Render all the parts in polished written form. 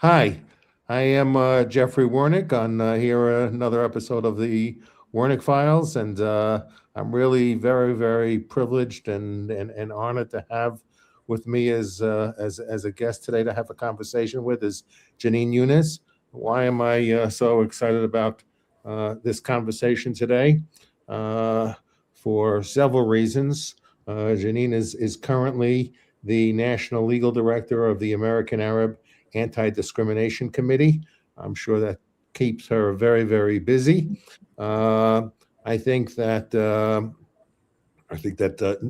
Hi, I am Jeffrey Wernick on here another episode of the Wernick Files, and I'm really very privileged and honored to have with me as a guest today to have a conversation with is Jenin Younes. Why am I so excited about this conversation today? Uh, for several reasons. Jenin is currently the National Legal Director of the American Arab Anti-Discrimination Committee. I'm sure that keeps her very busy. Uh, I think that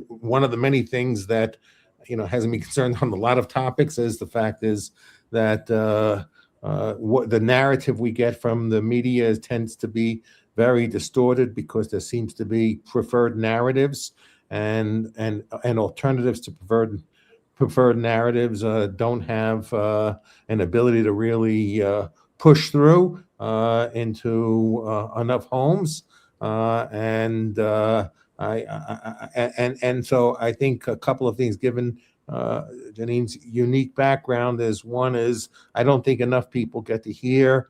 one of the many things that has me concerned on a lot of topics is the fact is that what the narrative we get from the media tends to be very distorted because there seems to be preferred narratives and alternatives to preferred narratives don't have an ability to really push through into enough homes, and so I think a couple of things given Janin's unique background is one is I don't think enough people get to hear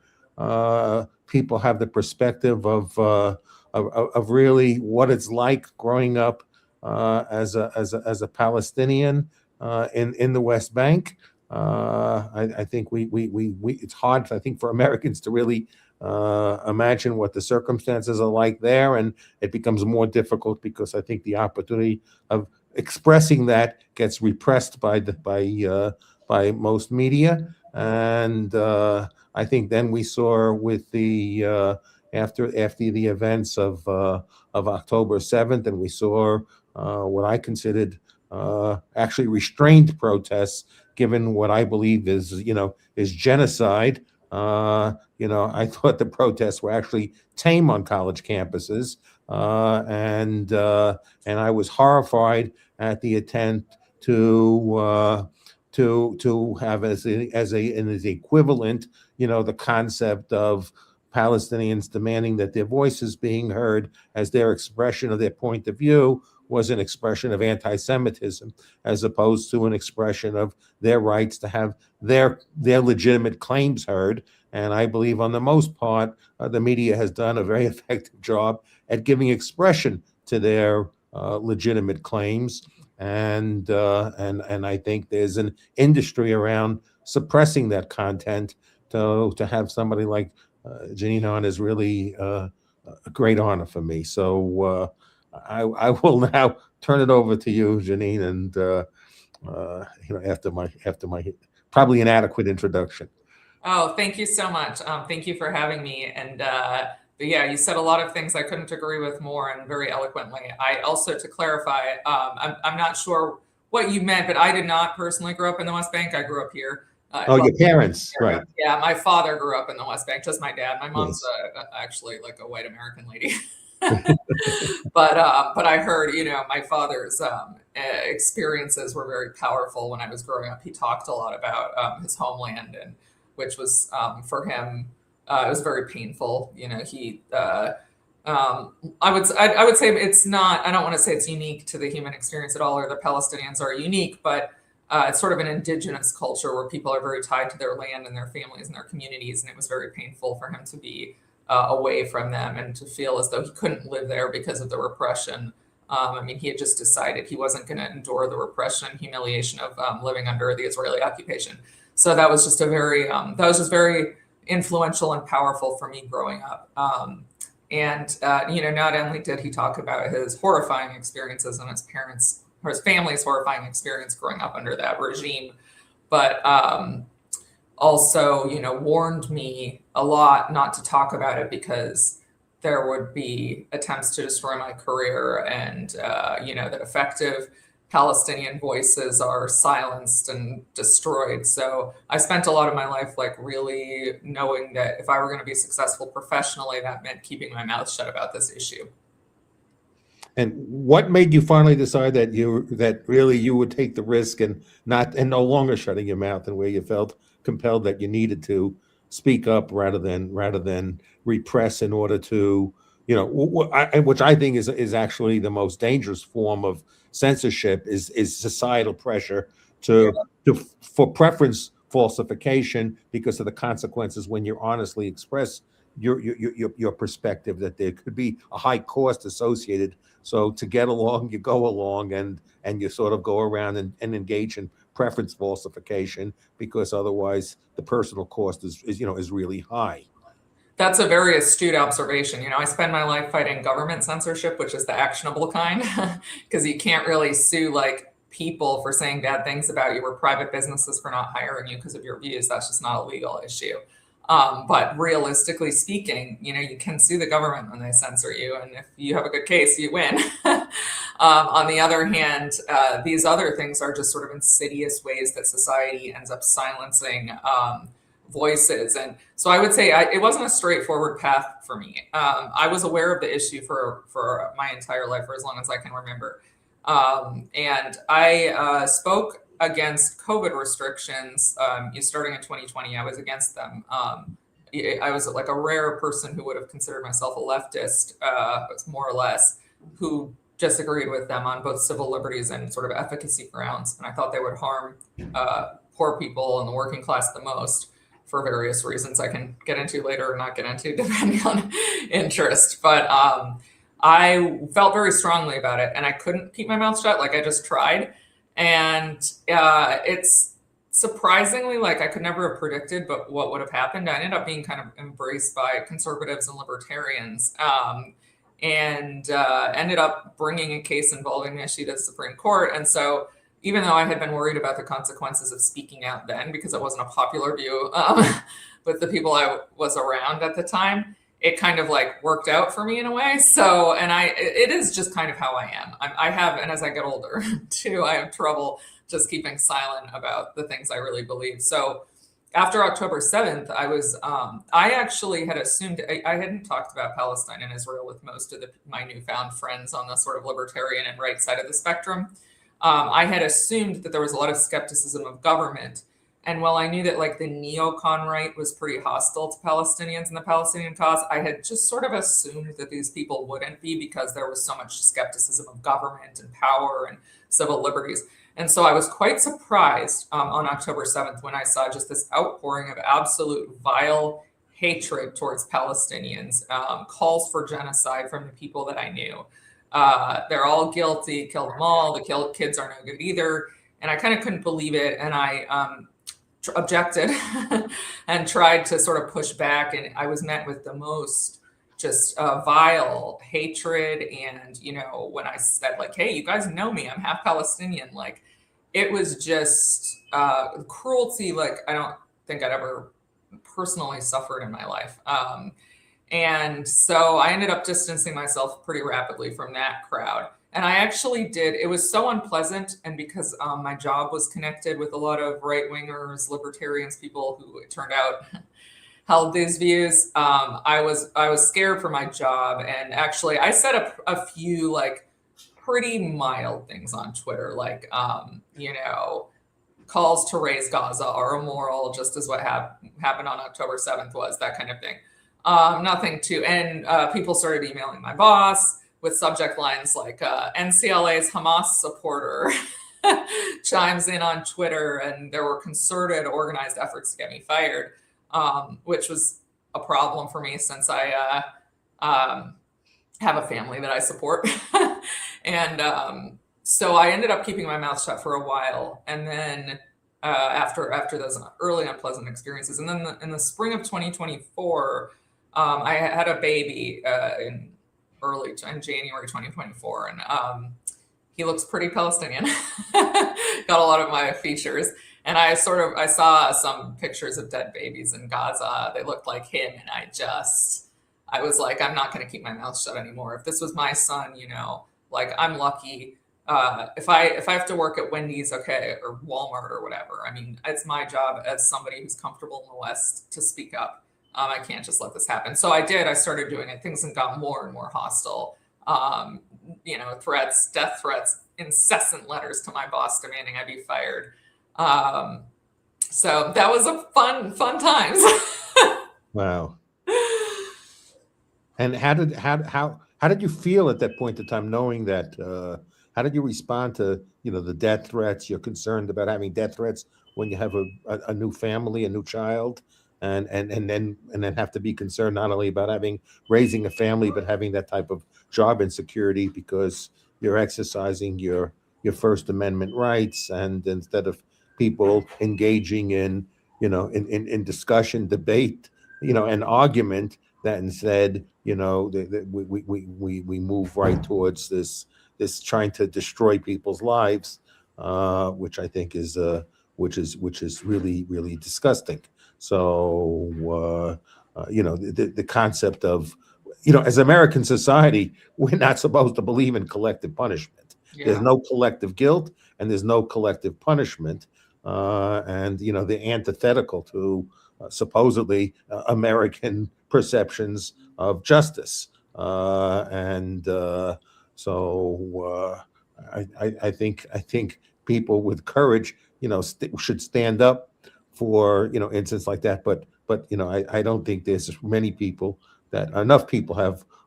people have the perspective of really what it's like growing up as a Palestinian in the West Bank. I think we it's hard, I think, for Americans to really imagine what the circumstances are like there, and it becomes more difficult because I think the opportunity of expressing that gets repressed by most media, and I think then we saw with the after the events of October 7th, and we saw what I considered actually restrained protests, given what I believe is genocide. I thought the protests were actually tame on college campuses, and I was horrified at the attempt to have as equivalent, the concept of Palestinians demanding that their voices being heard as their expression of their point of view was an expression of anti-Semitism, as opposed to an expression of their rights to have their legitimate claims heard. And I believe, on the most part, the media has done a very effective job at giving expression to their legitimate claims. And I think there's an industry around suppressing that content. To have somebody like Jenin Younes is really a great honor for me. So I will now turn it over to you, Jenin, and after my probably inadequate introduction. Oh, thank you so much. Thank you for having me. And but yeah, you said a lot of things I couldn't agree with more and very eloquently. I also, to clarify, I'm not sure what you meant, but I did not personally grow up in the West Bank. I grew up here. Oh, your parents, right? Yeah, my father grew up in the West Bank, just my dad. My mom's Yes. actually like a white American lady. But I heard, my father's experiences were very powerful when I was growing up. He talked a lot about his homeland, and which was for him, it was very painful. I would say it's not. I don't want to say it's unique to the human experience at all, or the Palestinians are unique, but it's sort of an indigenous culture where people are very tied to their land and their families and their communities, and it was very painful for him to be away from them and to feel as though he couldn't live there because of the repression. He had just decided he wasn't going to endure the repression and humiliation of living under the Israeli occupation. So that was just very influential and powerful for me growing up. Not only did he talk about his horrifying experiences and his parents or his family's horrifying experience growing up under that regime, but also, warned me a lot not to talk about it because there would be attempts to destroy my career, and that effective Palestinian voices are silenced and destroyed. So I spent a lot of my life really knowing that if I were going to be successful professionally, that meant keeping my mouth shut about this issue. And what made you finally decide that really you would take the risk and no longer shutting your mouth, and where you felt compelled that you needed to speak up rather than repress in order to, which I think is actually the most dangerous form of censorship is societal pressure for preference falsification because of the consequences when you honestly express your perspective, that there could be a high cost associated. So to get along, you go along, and you sort of go around and engage in preference falsification, because otherwise the personal cost is really high. That's a very astute observation. I spend my life fighting government censorship, which is the actionable kind, because you can't really sue like people for saying bad things about you, or private businesses for not hiring you because of your views. That's just not a legal issue. But realistically speaking, you can sue the government when they censor you, and if you have a good case, you win. On the other hand, these other things are just sort of insidious ways that society ends up silencing voices. And so I would say it wasn't a straightforward path for me. I was aware of the issue for my entire life, for as long as I can remember. And I spoke against COVID restrictions. Starting in 2020, I was against them. I was like a rare person who would have considered myself a leftist, more or less, who disagreed with them on both civil liberties and sort of efficacy grounds. And I thought they would harm poor people and the working class the most, for various reasons I can get into later or not get into, depending on interest. But I felt very strongly about it, and I couldn't keep my mouth shut. Like, I just tried. And it's surprisingly, like, I could never have predicted but what would have happened. I ended up being kind of embraced by conservatives and libertarians, and ended up bringing a case involving the issue to the Supreme Court. And so even though I had been worried about the consequences of speaking out then, because it wasn't a popular view with the people I was around at the time, it kind of like worked out for me in a way. So, and it is just kind of how I am. I have, and as I get older too, I have trouble just keeping silent about the things I really believe. So after October 7th, I actually had assumed, I hadn't talked about Palestine and Israel with most of my newfound friends on the sort of libertarian and right side of the spectrum. I had assumed that there was a lot of skepticism of government. And while I knew that like the neocon right was pretty hostile to Palestinians and the Palestinian cause, I had just sort of assumed that these people wouldn't be, because there was so much skepticism of government and power and civil liberties. And so I was quite surprised on October 7th when I saw just this outpouring of absolute vile hatred towards Palestinians, calls for genocide from the people that I knew. They're all guilty, kill them all, the kids are no good either. And I kind of couldn't believe it. And I objected and tried to sort of push back. And I was met with the most just vile hatred. And, when I said like, hey, you guys know me, I'm half Palestinian, like it was just cruelty. Like, I don't think I'd ever personally suffered in my life. And so I ended up distancing myself pretty rapidly from that crowd. And I actually did. It was so unpleasant. And because my job was connected with a lot of right-wingers, libertarians, people who it turned out held these views, I was scared for my job. And actually, I set up a few like pretty mild things on Twitter, like, calls to raise Gaza are immoral, just as what happened on October 7th was, that kind of thing. Nothing too, and people started emailing my boss with subject lines like NCLA's Hamas supporter chimes in on Twitter, and there were concerted, organized efforts to get me fired, which was a problem for me since I have a family that I support. And so I ended up keeping my mouth shut for a while, and then after those early unpleasant experiences, and then in the spring of 2024. I had a baby in January 2024, and he looks pretty Palestinian. Got a lot of my features, and I saw some pictures of dead babies in Gaza. They looked like him, and I was like, I'm not going to keep my mouth shut anymore. If this was my son, like, I'm lucky. If I have to work at Wendy's, okay, or Walmart or whatever, I mean, it's my job as somebody who's comfortable in the West to speak up. I can't just let this happen. So I did. I started doing it. Things got more and more hostile. Threats, death threats, incessant letters to my boss demanding I be fired. So that was a fun times. Wow. And how did you feel at that point in time, knowing that? How did you respond to the death threats? You're concerned about having death threats when you have a new family, a new child, and then have to be concerned not only about raising a family, but having that type of job insecurity because you're exercising your First Amendment rights, and instead of people engaging in in discussion, debate, and argument, that instead we move right towards this trying to destroy people's lives, which I think is which is really really disgusting. So the concept of as American society, we're not supposed to believe in collective punishment. There's Yeah. no collective guilt and there's no collective punishment. And the antithetical to supposedly American perceptions of justice. And so I think people with courage, should stand up for incidents like that. But I don't think there's many people that enough people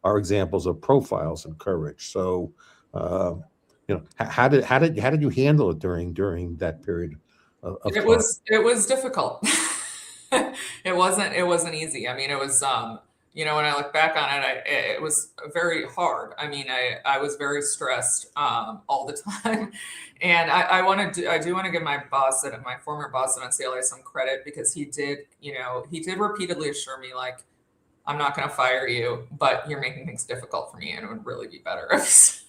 are examples of profiles and courage. So uh, how did you handle it during that period of It time? was difficult. It wasn't easy. I mean, it was when I look back on it, it was very hard. I mean, I was very stressed all the time, and I do want to give my former boss at NCLA some credit because he did repeatedly assure me like I'm not going to fire you, but you're making things difficult for me, and it would really be better if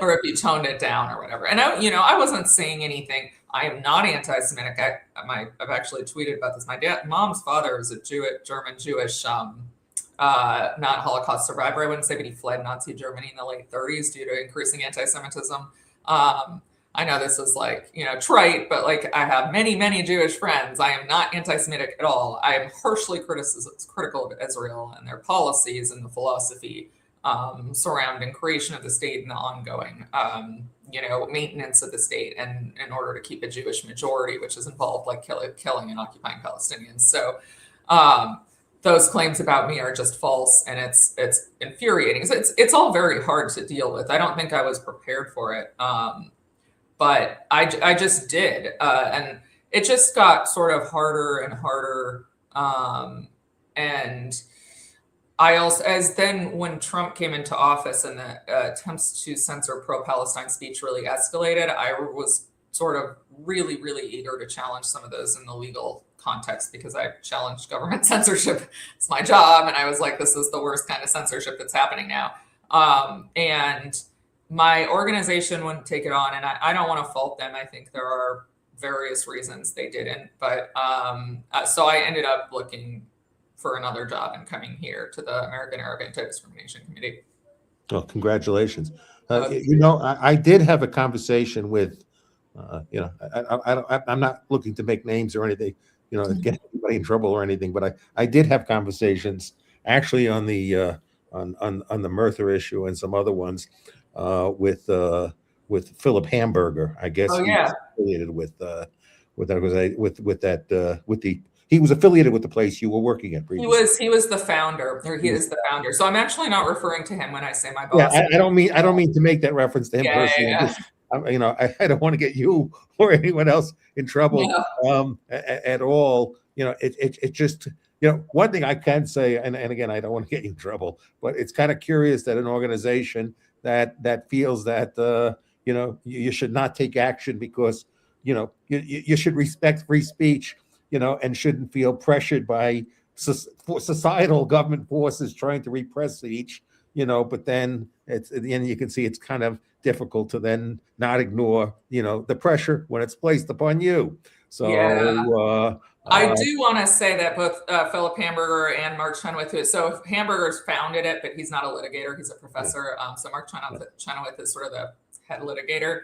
or if you toned it down or whatever. And I wasn't saying anything. I am not anti-Semitic. I've actually tweeted about this. Mom's father is a German Jewish, not Holocaust survivor, I wouldn't say, but he fled Nazi Germany in the late 30s due to increasing anti-Semitism. I know this is like, trite, but like I have many, many Jewish friends. I am not anti-Semitic at all. I am harshly critical of Israel and their policies and the philosophy surrounding creation of the state and the ongoing, maintenance of the state, and in order to keep a Jewish majority, which is involved like killing and occupying Palestinians. So those claims about me are just false, and it's infuriating. So it's all very hard to deal with. I don't think I was prepared for it, but I just did, and it just got sort of harder and harder, and I also, as then when Trump came into office and the attempts to censor pro-Palestine speech really escalated, I was sort of really, really eager to challenge some of those in the legal context because I challenged government censorship. It's my job. And I was like, this is the worst kind of censorship that's happening now. And my organization wouldn't take it on. And I don't want to fault them. I think there are various reasons they didn't. But so I ended up looking for another job and coming here to the American Arab Anti-Discrimination Committee. Oh, congratulations. I did have a conversation with, I'm not looking to make names or anything, get anybody in trouble or anything, but I did have conversations actually on the on the Merthyr issue and some other ones with Philip Hamburger. I guess Oh, he yeah. was affiliated he was affiliated with the place you were working at previously. He was the founder, or he is the founder. So I'm actually not referring to him when I say my Yeah, boss. I don't mean to make that reference to him personally. Yeah. I don't want to get you or anyone else in trouble at all. It just one thing I can say, and again, I don't want to get you in trouble, but it's kind of curious that an organization that feels that you should not take action because you should respect free speech, and shouldn't feel pressured by societal government forces trying to repress speech. But then it's at the end you can see it's kind of difficult to then not ignore the pressure when it's placed upon you. So I do want to say that both Philip Hamburger and Mark Chenoweth, so Hamburger's founded it, but he's not a litigator, he's a professor. So Mark Chenoweth is sort of the head litigator.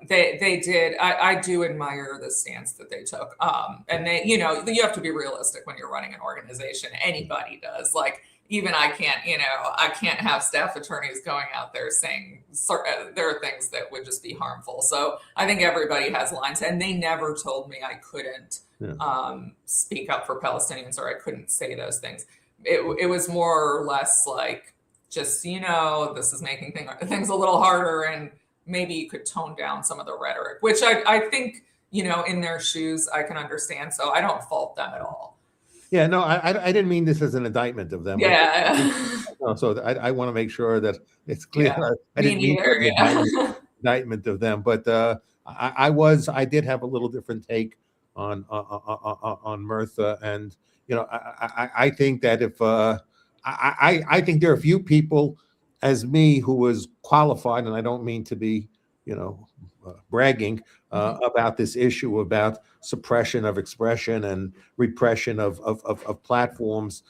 They did. I do admire the stance that they took. And they, you have to be realistic when you're running an organization. Anybody does. Like even I can't have staff attorneys going out there saying there are things that would just be harmful. So I think everybody has lines, and they never told me I couldn't speak up for Palestinians or I couldn't say those things. It was more or less like just this is making things a little harder, and maybe you could tone down some of the rhetoric, which I think in their shoes, I can understand. So I don't fault them at all. Yeah, no, I didn't mean this as an indictment of them. Yeah. No, so I want to make sure that it's clear. Yeah. I Me didn't mean neither. the Yeah. indictment of them, but I did have a little different take on Mirtha, and I think that if I think there are a few people as me who was qualified, and I don't mean to be bragging about this issue about suppression of expression and repression of platforms,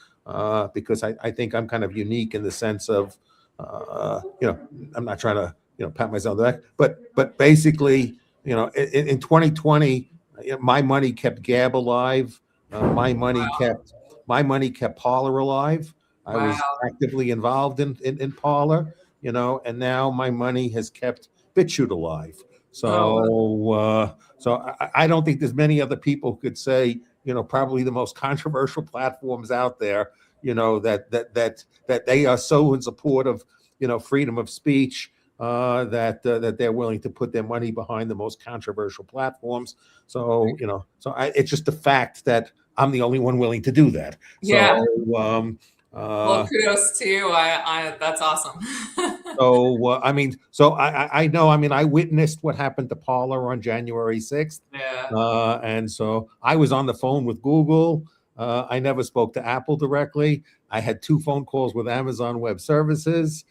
because I think I'm kind of unique in the sense of, I'm not trying to, pat myself on the back, but basically, in 2020, my money kept Gab alive. My money kept Parler alive. I was Wow. actively involved in Parler, and now my money has kept BitChute alive. So, I don't think there's many other people who could say, probably the most controversial platforms out there, that they are so in support of, freedom of speech, that they're willing to put their money behind the most controversial platforms. So, it's just the fact that I'm the only one willing to do that. Yeah. So, Well, kudos to you. That's awesome. I know. I mean, I witnessed what happened to Parler on January 6th, Yeah. and so I was on the phone with Google. I never spoke to Apple directly. I had 2 phone calls with Amazon Web Services.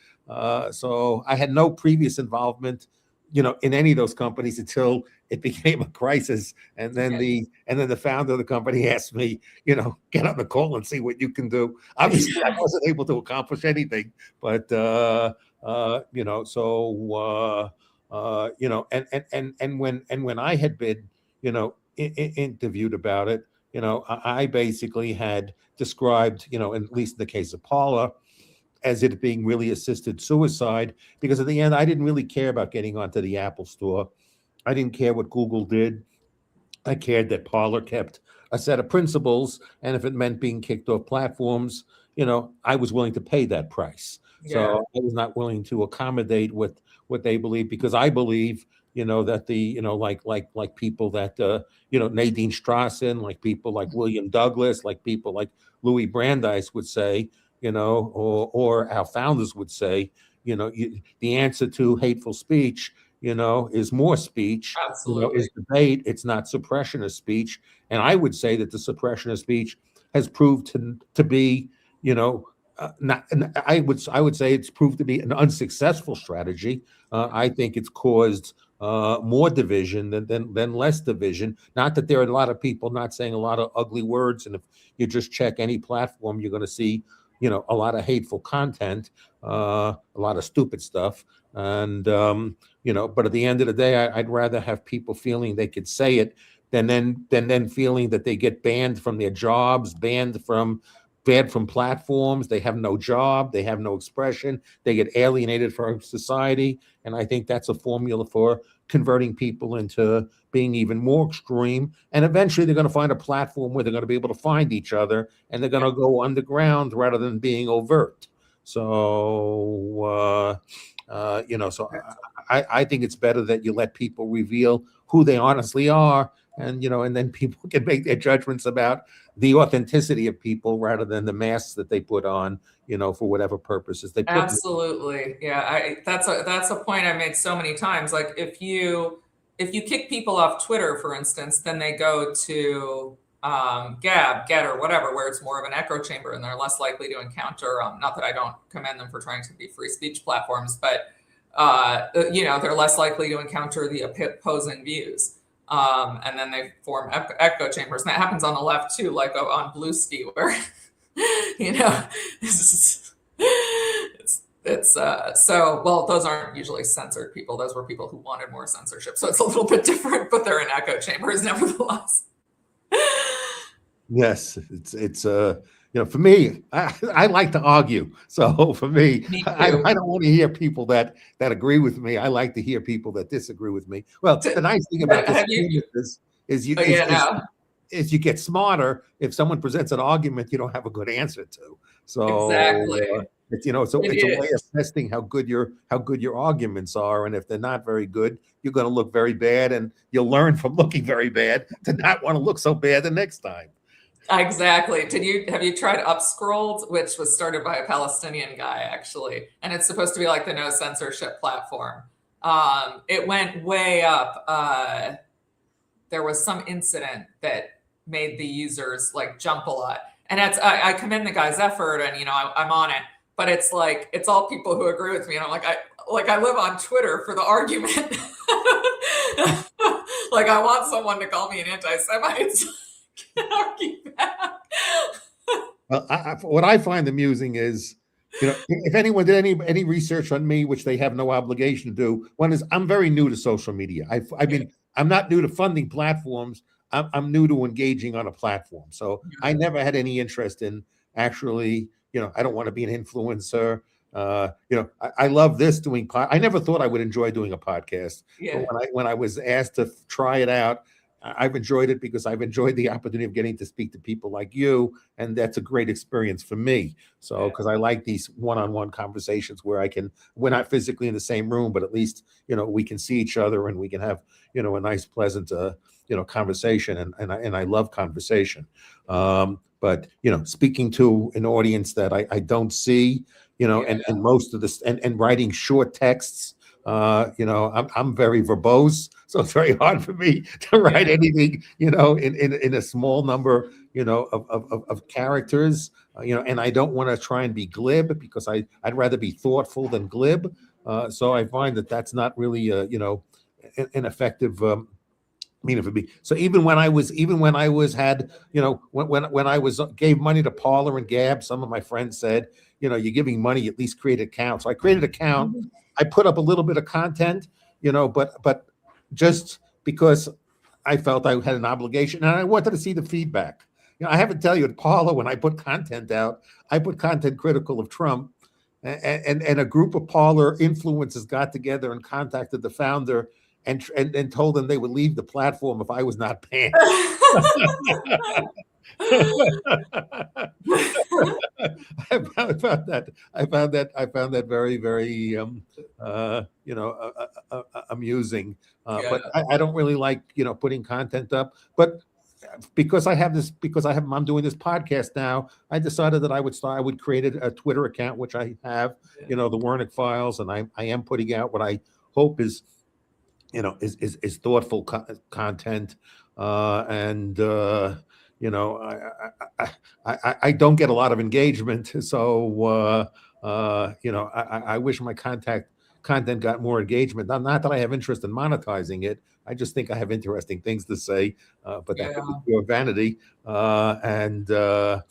So I had no previous involvement, in any of those companies until it became a crisis. And then the founder of the company asked me, get on the call and see what you can do. Obviously, I wasn't able to accomplish anything, but and when I had been, interviewed about it, I basically had described, at least in the case of Paula, as it being really assisted suicide, because at the end, I didn't really care about getting onto the Apple Store. I didn't care what Google did. I cared that Parler kept a set of principles, and if it meant being kicked off platforms, I was willing to pay that price. Yeah. So I was not willing to accommodate what they believe, because I believe, that the, like people that, Nadine Strassen, like people like William Douglas, like people like Louis Brandeis would say, or our founders would say, the answer to hateful speech, is more speech, Absolutely. is debate. It's not suppression of speech. And I would say that the suppression of speech has proved to be, not. I would say it's proved to be an unsuccessful strategy. I think it's caused more division than less division. Not that there are a lot of people not saying a lot of ugly words, and if you just check any platform, you're going to see, a lot of hateful content, a lot of stupid stuff, and but at the end of the day, I'd rather have people feeling they could say it than feeling that they get banned from their jobs, banned from platforms. They have no job, they have no expression, they get alienated from society. And I think that's a formula for converting people into being even more extreme. And eventually they're going to find a platform where they're going to be able to find each other, and they're going to go underground rather than being overt. So, so I think it's better that you let people reveal who they honestly are, and then people can make their judgments about the authenticity of people rather than the masks that they put on, for whatever purposes they put. Absolutely. Yeah. That's a point I made so many times. Like if you kick people off Twitter, for instance, then they go to Gab, Get, or whatever, where it's more of an echo chamber and they're less likely to encounter, not that I don't commend them for trying to be free speech platforms, but they're less likely to encounter the opposing views. And then they form echo chambers. And that happens on the left too, like on Bluesky, where, those aren't usually censored people. Those were people who wanted more censorship. So it's a little bit different, but they're in echo chambers nevertheless. Yes, it's for me, I like to argue. So for me, I don't want to hear people that agree with me. I like to hear people that disagree with me. Well, the nice thing about this is you get smarter. If someone presents an argument you don't have a good answer to. So exactly. It's, it's a way of testing how good your arguments are, and if they're not very good, you're going to look very bad, and you'll learn from looking very bad to not want to look so bad the next time. Exactly. Have you tried Upscrolled, which was started by a Palestinian guy actually, and it's supposed to be like the no censorship platform. It went way up. There was some incident that made the users like jump a lot, and I commend the guy's effort, and I'm on it, but it's like it's all people who agree with me, and I'm like I live on Twitter for the argument. Like I want someone to call me an anti-Semite. Can argue back. Well, what I find amusing is, if anyone did any research on me, which they have no obligation to do, one is I'm very new to social media. I mean, I'm not new to funding platforms. I'm new to engaging on a platform. So I never had any interest in actually, I don't want to be an influencer. I love this doing I never thought I would enjoy doing a podcast. Yeah. But when I was asked to try it out, I've enjoyed it because I've enjoyed the opportunity of getting to speak to people like you, and that's a great experience for me. So, because I like these one-on-one conversations where we're not physically in the same room, but at least we can see each other and we can have a nice, pleasant conversation, and I love conversation. But speaking to an audience that I don't see, and most of this and writing short texts. I'm very verbose, so it's very hard for me to write anything, in a small number, of characters, and I don't want to try and be glib because I'd rather be thoughtful than glib. So I find that that's not really, an effective meaning for me. So even when I was gave money to Parler and Gab, some of my friends said, you're giving money, at least create an account. So I created an account. I put up a little bit of content, but just because I felt I had an obligation and I wanted to see the feedback. I have to tell you, at Parler, when I put content out, I put content critical of Trump, and a group of Parler influencers got together and contacted the founder and told them they would leave the platform if I was not banned. I found that very, very amusing. But I don't really like putting content up. But because I'm doing this podcast now, I decided that I would create a Twitter account, which I have, the Wernick Files, and I am putting out what I hope is thoughtful content, and I don't get a lot of engagement, so I wish my content got more engagement. Not that I have interest in monetizing it. I just think I have interesting things to say, but that could be pure vanity, and then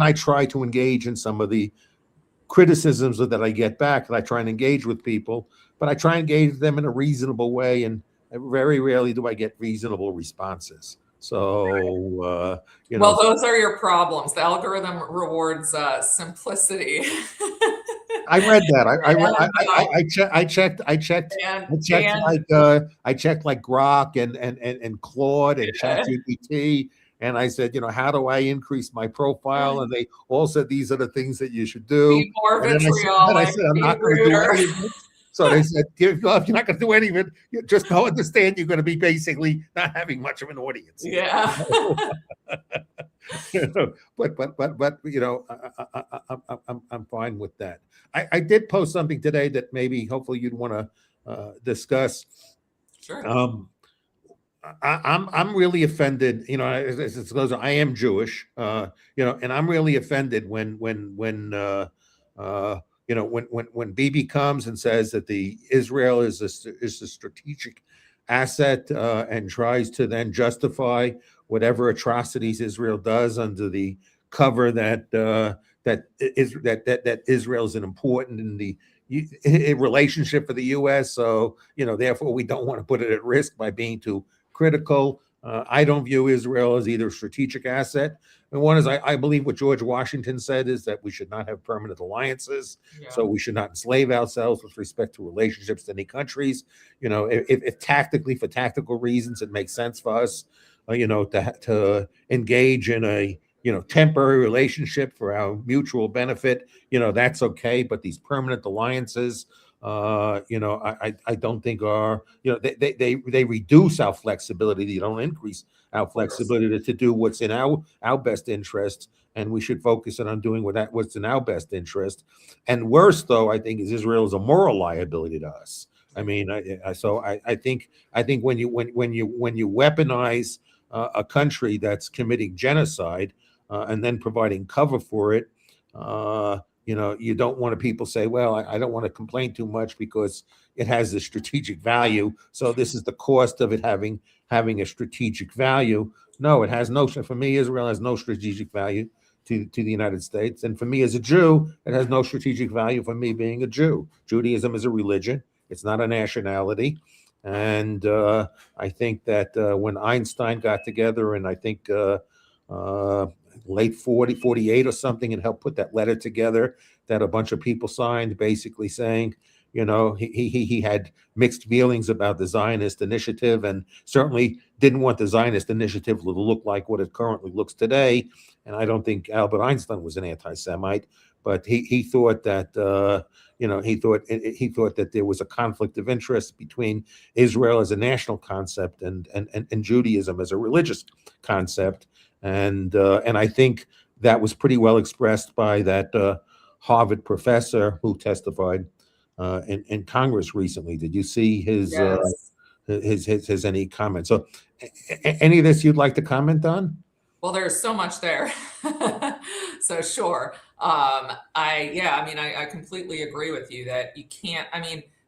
I try to engage in some of the criticisms that I get back, and I try and engage with people, but I try and engage them in a reasonable way, and very rarely do I get reasonable responses. So, well, those are your problems. The algorithm rewards simplicity. I read that. I checked like Grok and Claude and ChatGPT. And I said, how do I increase my profile? And they all said, these are the things that you should do. Be more vitriolic. I said, I'm not going to do any of it. So they said, if you're not going to do any of it, just go understand you're going to be basically not having much of an audience. Yeah. But I'm fine with that. I did post something today that maybe, hopefully, you'd want to discuss. Sure. I'm really offended, I am Jewish, and I'm really offended when Bibi comes and says that Israel is a strategic asset, and tries to then justify whatever atrocities Israel does under the cover that Israel is an important in the relationship for the U.S. So therefore we don't want to put it at risk by being too critical. I don't view Israel as either a strategic asset. And one is, I believe what George Washington said is that we should not have permanent alliances. So we should not enslave ourselves with respect to relationships to any countries. If tactically, for tactical reasons, it makes sense for us, to engage in a temporary relationship for our mutual benefit, that's okay. But these permanent alliances, I don't think are, they reduce our flexibility. They don't increase our flexibility to do what's in our best interest. And we should focus on doing what's in our best interest. And worse, though, I think, is Israel is a moral liability to us. I mean, I think when you weaponize a country that's committing genocide and then providing cover for it, you don't want people say, well, I don't want to complain too much because it has a strategic value. So this is the cost of it having a strategic value. No, it has no. For me, Israel has no strategic value to the United States, and for me as a Jew, it has no strategic value for me being a Jew. Judaism is a religion; it's not a nationality. And I think that when Einstein got together, and I think late 48 or something, and helped put that letter together that a bunch of people signed, basically saying, he had mixed feelings about the Zionist initiative, and certainly didn't want the Zionist initiative to look like what it currently looks today. And I don't think Albert Einstein was an anti-Semite, but he thought that he thought that there was a conflict of interest between Israel as a national concept and Judaism as a religious concept. And I think that was pretty well expressed by that Harvard professor who testified in Congress recently. Did you see his any comments? So any of this you'd like to comment on? Well, there's so much there. So sure. I completely agree with you that you can't,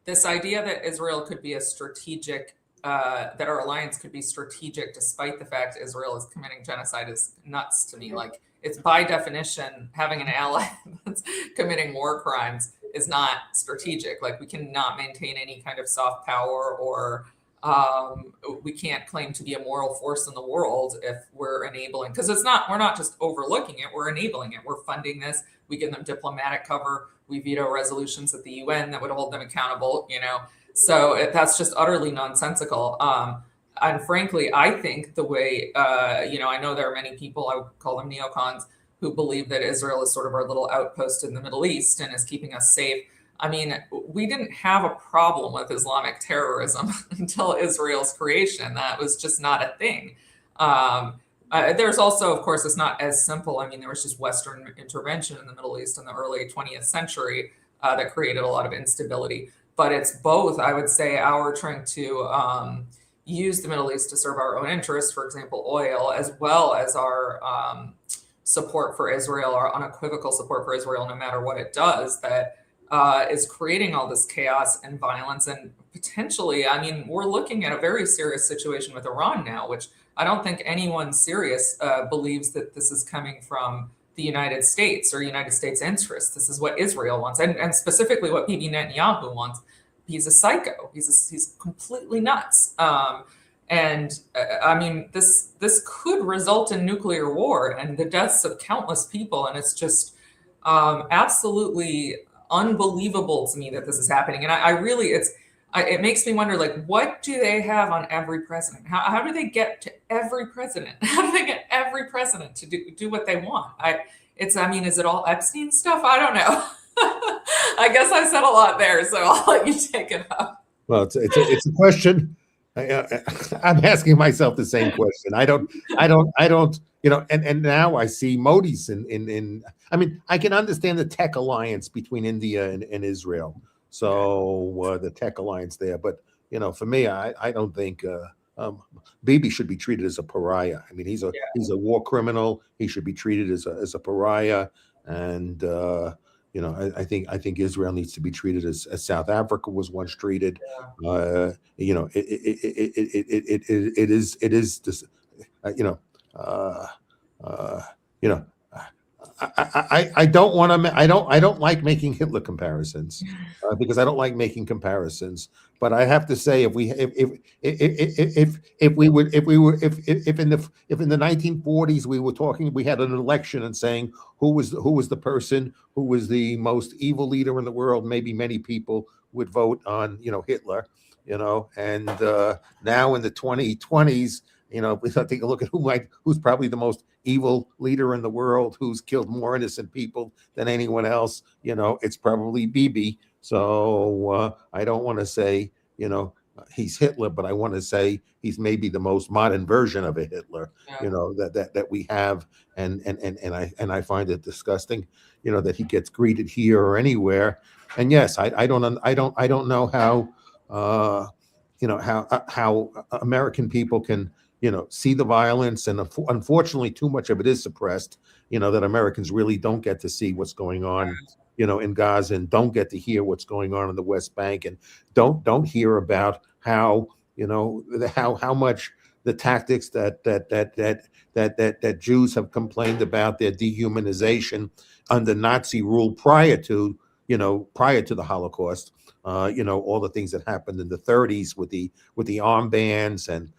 this idea that Israel could be a strategic, that our alliance could be strategic despite the fact Israel is committing genocide is nuts to me. Like, it's by definition, having an ally that's committing war crimes is not strategic. Like, we cannot maintain any kind of soft power, or we can't claim to be a moral force in the world if we're enabling, because we're not just overlooking it, we're enabling it. We're funding this. We give them diplomatic cover. We veto resolutions at the UN that would hold them accountable, So that's just utterly nonsensical. And frankly, I think the way, I know there are many people, I would call them neocons, who believe that Israel is sort of our little outpost in the Middle East and is keeping us safe. We didn't have a problem with Islamic terrorism until Israel's creation. That was just not a thing. There's also, of course, it's not as simple. There was just Western intervention in the Middle East in the early 20th century that created a lot of instability. But it's both, I would say, our trying to use the Middle East to serve our own interests, for example, oil, as well as our support for Israel, our unequivocal support for Israel, no matter what it does, that is creating all this chaos and violence. And potentially, we're looking at a very serious situation with Iran now, which I don't think anyone serious believes that this is coming from the United States or United States interests. This is what Israel wants, and specifically what Bibi Netanyahu wants. He's a psycho. He's completely nuts. This could result in nuclear war and the deaths of countless people. And it's just absolutely unbelievable to me that this is happening. And it makes me wonder, like, what do they have on every president? How do they get to every president? How do they get every president to do what they want? Is it all Epstein stuff? I don't know. I guess I said a lot there, so I'll let you take it up. Well, it's a question. I'm asking myself the same question. I don't, and now I see Modi's I can understand the tech alliance between India and Israel. So the tech alliance there, but for me, I don't think Bibi should be treated as a pariah. He's a war criminal. He should be treated as a pariah, and I think Israel needs to be treated as South Africa was once treated. It is this, I don't like making Hitler comparisons because I don't like making comparisons. But I have to say, if in the 1940s we had an election and saying who was the person who was the most evil leader in the world, maybe many people would vote on Hitler, and now in the 2020s, if we take a look at who's probably the most evil leader in the world, who's killed more innocent people than anyone else, it's probably Bibi. So I don't want to say, he's Hitler, but I want to say he's maybe the most modern version of a Hitler, Yeah. that we have, and I find it disgusting, that he gets greeted here or anywhere. And yes, I don't know how, how American people can, see the violence, and unfortunately, too much of it is suppressed. That Americans really don't get to see what's going on, in Gaza, and don't get to hear what's going on in the West Bank, and don't hear about how, how much the tactics that Jews have complained about, their dehumanization under Nazi rule prior to the Holocaust. All the things that happened in the 30s with the armbands, and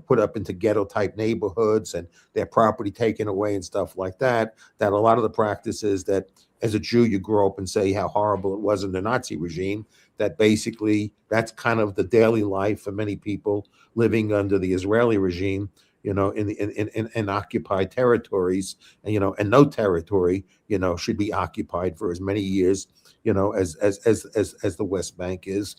put up into ghetto type neighborhoods, and their property taken away and stuff like that. That a lot of the practices that, as a Jew, you grow up and say how horrible it was in the Nazi regime. That basically that's kind of the daily life for many people living under the Israeli regime. In occupied territories, and no territory, should be occupied for as many years, as the West Bank is.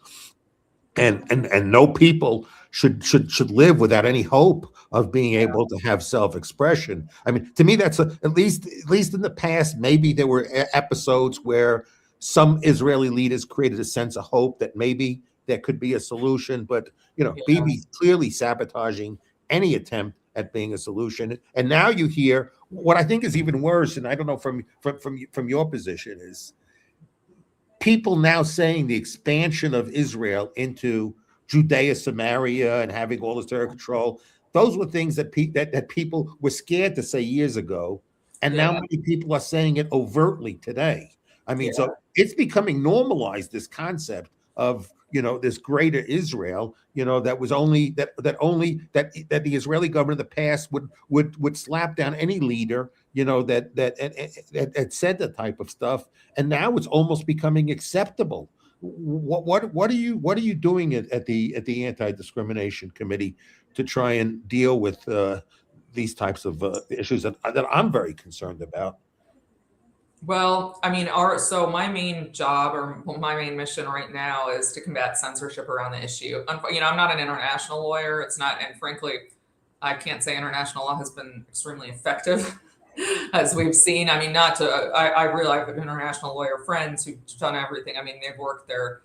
And no people should live without any hope of being able to have self-expression. I mean, to me, that's at least in the past, maybe there were episodes where some Israeli leaders created a sense of hope that maybe there could be a solution. But Bibi clearly sabotaging any attempt at being a solution. And now you hear what I think is even worse, and I don't know from your position, is people now saying the expansion of Israel into Judea, Samaria, and having all this territorial control. Those were things that people were scared to say years ago, and now many people are saying it overtly today. I mean, so it's becoming normalized, this concept of this greater Israel, that was only that the Israeli government in the past would slap down any leader, that said that type of stuff, and now it's almost becoming acceptable. What are you doing at the Anti-Discrimination Committee to try and deal with these types of issues that I'm very concerned about? Well, I mean, so my main job, or my main mission right now, is to combat censorship around the issue. I'm not an international lawyer. It's not, and frankly, I can't say international law has been extremely effective, as we've seen. I mean, I really have international lawyer friends who've done everything. I mean, they've worked their,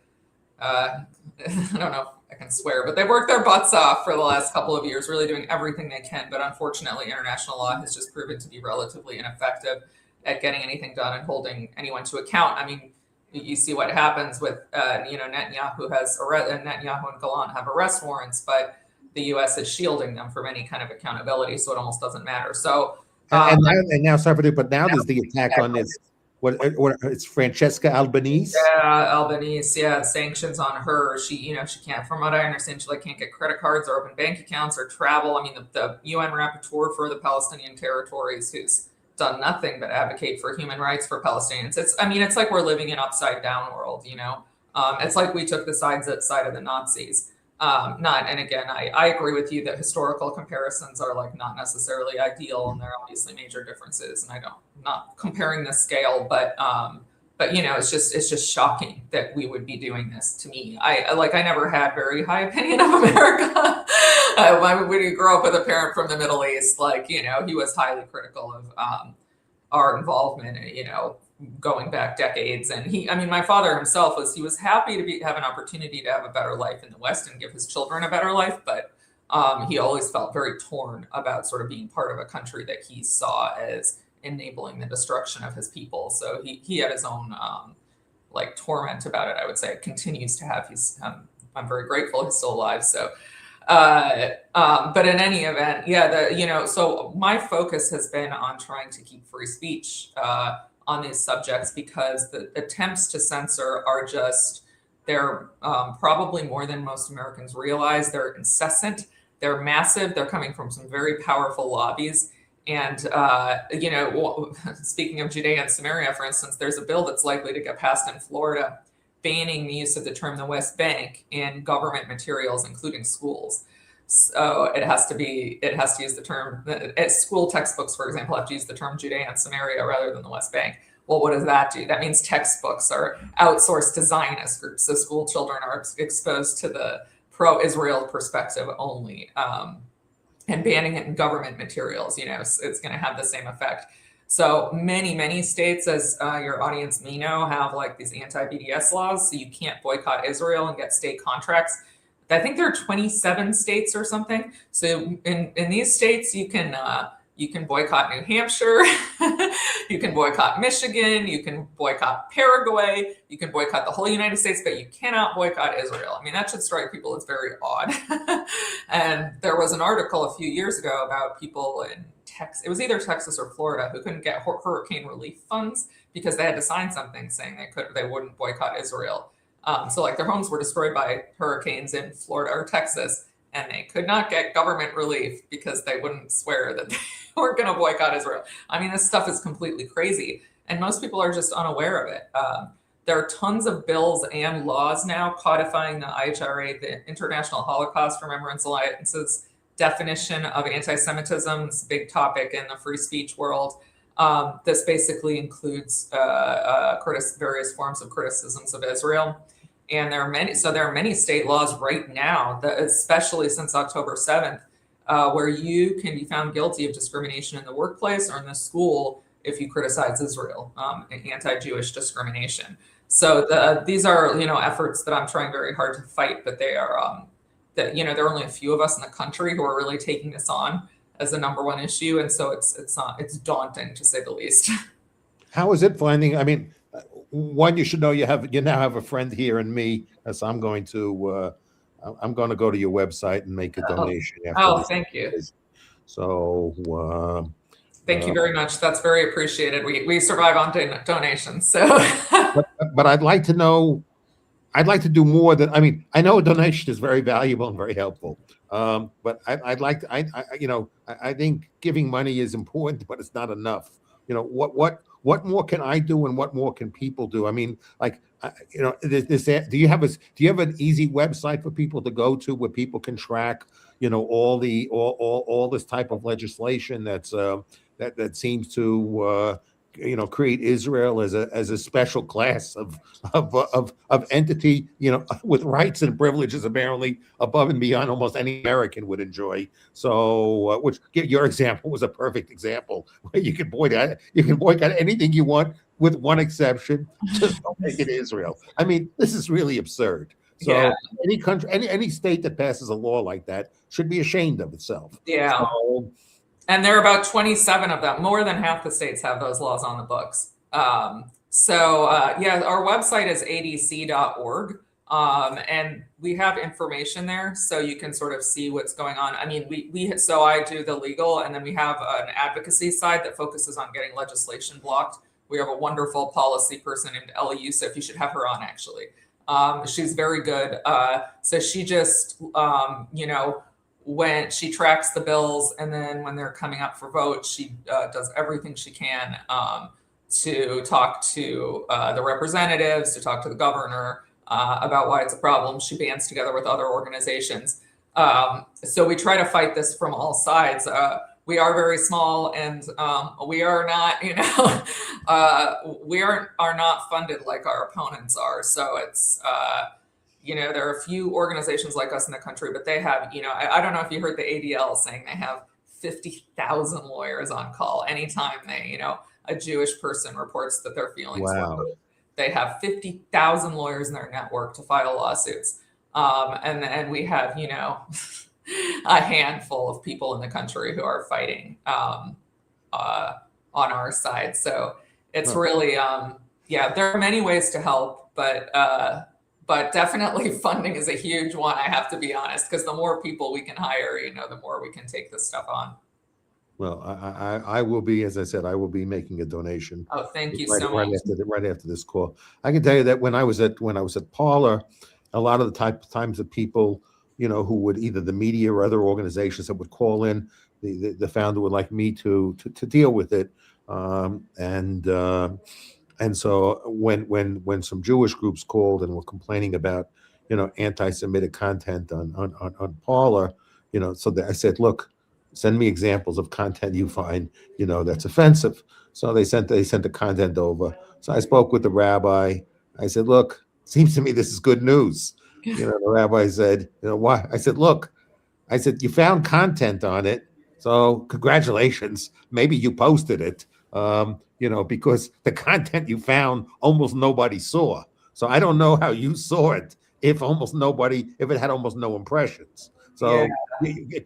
I don't know if I can swear, but they've worked their butts off for the last couple of years, really doing everything they can. But unfortunately, international law has just proven to be relatively ineffective at getting anything done and holding anyone to account. I mean, you see what happens with, Netanyahu Netanyahu and Gallant have arrest warrants, but the U.S. is shielding them from any kind of accountability, so it almost doesn't matter. So, and now, sorry, but now there's the attack on this. What it's Francesca Albanese? Yeah, Albanese. Yeah, sanctions on her. She can't. From what I understand, she can't get credit cards or open bank accounts or travel. I mean, the UN rapporteur for the Palestinian territories, who's done nothing but advocate for human rights for Palestinians. It's like we're living in upside down world, it's like we took the side of the Nazis. And again, I agree with you that historical comparisons are not necessarily ideal, and there are obviously major differences, and I'm not comparing the scale, but it's just shocking that we would be doing this. To me, I never had very high opinion of America. When you grow up with a parent from the Middle East, he was highly critical of our involvement, going back decades. And my father himself was happy to have an opportunity to have a better life in the West and give his children a better life. But he always felt very torn about sort of being part of a country that he saw as enabling the destruction of his people. So he had his own torment about it. I would say it continues to have. I'm very grateful he's still alive. So, but in any event, so my focus has been on trying to keep free speech on these subjects, because the attempts to censor are they're probably more than most Americans realize. They're incessant. They're massive. They're coming from some very powerful lobbies. And, speaking of Judea and Samaria, for instance, there's a bill that's likely to get passed in Florida banning the use of the term the West Bank in government materials, including schools. So it has to use the term, school textbooks, for example, have to use the term Judea and Samaria rather than the West Bank. Well, what does that do? That means textbooks are outsourced to Zionist groups. So school children are exposed to the pro-Israel perspective only. And banning it in government materials, it's going to have the same effect. So many states, as your audience may know, have like these anti-BDS laws. So you can't boycott Israel and get state contracts. I think there are 27 states or something. So in these states, you can boycott New Hampshire, you can boycott Michigan, you can boycott Paraguay, you can boycott the whole United States, but you cannot boycott Israel. I mean, that should strike people as very odd. And there was an article a few years ago about people in Texas, it was either Texas or Florida, who couldn't get hurricane relief funds because they had to sign something saying they wouldn't boycott Israel. So like their homes were destroyed by hurricanes in Florida or Texas, and they could not get government relief because they wouldn't swear that they weren't going to boycott Israel. I mean, this stuff is completely crazy, and most people are just unaware of it. There are tons of bills and laws now codifying the IHRA, the International Holocaust Remembrance Alliance's definition of anti-Semitism. It's a big topic in the free speech world. This basically includes various forms of criticisms of Israel. And there are many state laws right now, that, especially since October 7th, where you can be found guilty of discrimination in the workplace or in the school if you criticize Israel, anti-Jewish discrimination. So these are efforts that I'm trying very hard to fight, but they are there are only a few of us in the country who are really taking this on as the number one issue, and so it's daunting, to say the least. How is it finding? I mean, one, you should know you now have a friend here in me, as I'm going to go to your website and make a donation. Thank you. So thank you very much. That's very appreciated. We survive on donations. So, but I'd like to know. I'd like to do more than. I mean, I know a donation is very valuable and very helpful. But I'd like to. I think giving money is important, but it's not enough. What more can I do, and what more can people do? I mean, like, do you have an easy website for people to go to where people can track, all this type of legislation that seems to create Israel as a special class of entity, with rights and privileges apparently above and beyond almost any American would enjoy. So, your example was a perfect example where you can boycott anything you want with one exception, just don't make it Israel. I mean, this is really absurd. So yeah. Any country, any state that passes a law like that should be ashamed of itself. Yeah. And there are about 27 of them. More than half the states have those laws on the books. Our website is adc.org. And we have information there, so you can sort of see what's going on. I mean, so I do the legal, and then we have an advocacy side that focuses on getting legislation blocked. We have a wonderful policy person named Ellie Youssef. You should have her on, actually. She's very good. So she just, when she tracks the bills, and then when they're coming up for vote, she does everything she can to talk to the representatives, to talk to the governor about why it's a problem. She bands together with other organizations. So we try to fight this from all sides. We are very small, and we are not, we are not funded like our opponents are. So it's, there are a few organizations like us in the country, but they have, I don't know if you heard the ADL saying they have 50,000 lawyers on call anytime they, a Jewish person reports that their feelings were hurt. They have 50,000 lawyers in their network to file lawsuits. And we have, a handful of people in the country who are fighting on our side. So it's really, there are many ways to help, but definitely funding is a huge one. I have to be honest, because the more people we can hire, the more we can take this stuff on. Well, I will be, as I said, I will be making a donation. Oh, thank you so much. Right after this call, I can tell you that when I was at Parler, a lot of the times of people, who would either the media or other organizations that would call in, the founder would like me to deal with it, and so when some Jewish groups called and were complaining about anti-Semitic content on Parler, so I said, look, send me examples of content you find, that's offensive. So they sent the content over. So I spoke with the rabbi. I said, look, seems to me this is good news. The rabbi said, why? I said, look, I said, you found content on it. So congratulations. Maybe you posted it, because the content you found almost nobody saw. So I don't know how you saw it if it had almost no impressions. Yeah.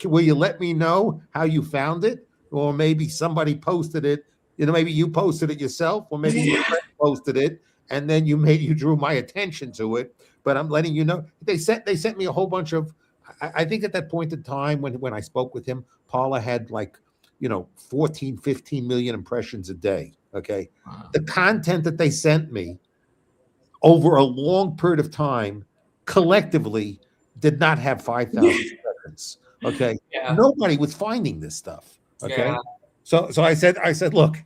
So will you let me know how you found it? Or maybe somebody posted it, maybe you posted it yourself, or maybe your friend posted it, and then you drew my attention to it. But I'm letting you know, they sent me a whole bunch of, I think at that point in time when I spoke with him, Paula had 14, 15 million impressions a day. Okay. Wow. The content that they sent me over a long period of time collectively did not have 5,000 seconds. Okay. Yeah. Nobody was finding this stuff. Okay. Yeah. So I said, look,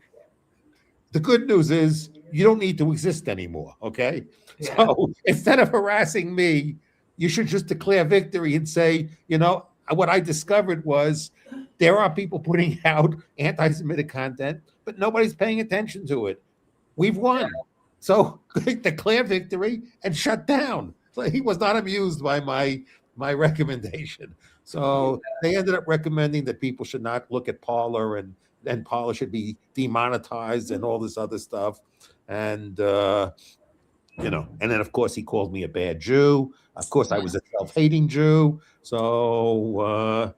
the good news is you don't need to exist anymore. Okay. Yeah. So instead of harassing me, you should just declare victory and say, what I discovered was there are people putting out anti-Semitic content, but nobody's paying attention to it. We've won. So declare victory and shut down. So he was not amused by my recommendation. So they ended up recommending that people should not look at Parler, and Parler should be demonetized and all this other stuff. And and then of course he called me a bad Jew. Of course I was a self-hating Jew. So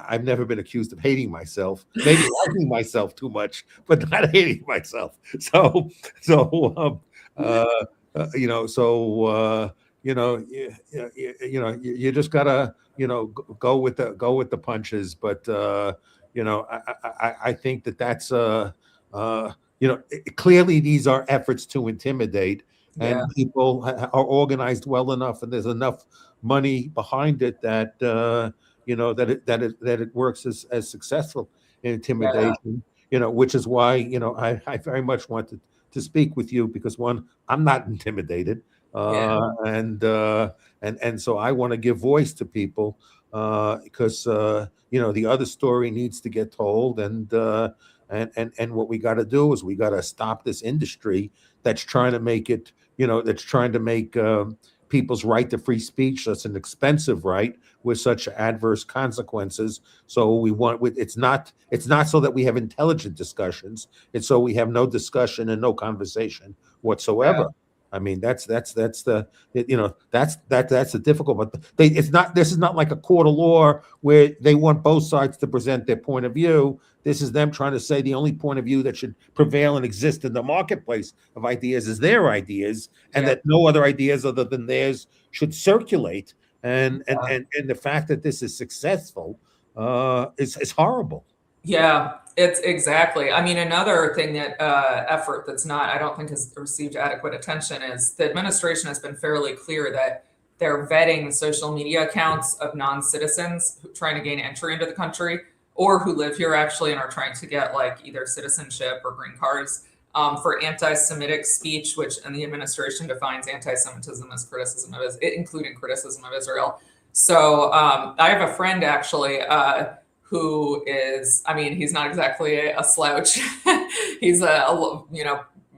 I've never been accused of hating myself. Maybe liking myself too much, but not hating myself. So you just gotta go with the punches. But I think that's clearly these are efforts to intimidate, and Yeah. people are organized well enough, and there's enough money behind it that it works as successful in intimidation. Which is why I very much wanted to speak with you, because one, I'm not intimidated, Yeah. and so I want to give voice to people, because the other story needs to get told, and what we got to do is we got to stop this industry that's trying to make it, that's trying to make people's right to free speech such an expensive right with such adverse consequences. So it's not so that we have intelligent discussions. It's so we have no discussion and no conversation whatsoever. I mean, that's the difficult, but this is not like a court of law where they want both sides to present their point of view. This is them trying to say the only point of view that should prevail and exist in the marketplace of ideas is their ideas, and that no other ideas other than theirs should circulate. And the fact that this is successful is horrible. Yeah, it's exactly. I mean, another thing that effort that's not, I don't think has received adequate attention is the administration has been fairly clear that they're vetting social media accounts of non-citizens trying to gain entry into the country, or who live here actually and are trying to get either citizenship or green cards, for anti-Semitic speech, which and the administration defines anti-Semitism as criticism of including criticism of Israel. So I have a friend actually who is, I mean, he's not exactly a slouch. He's a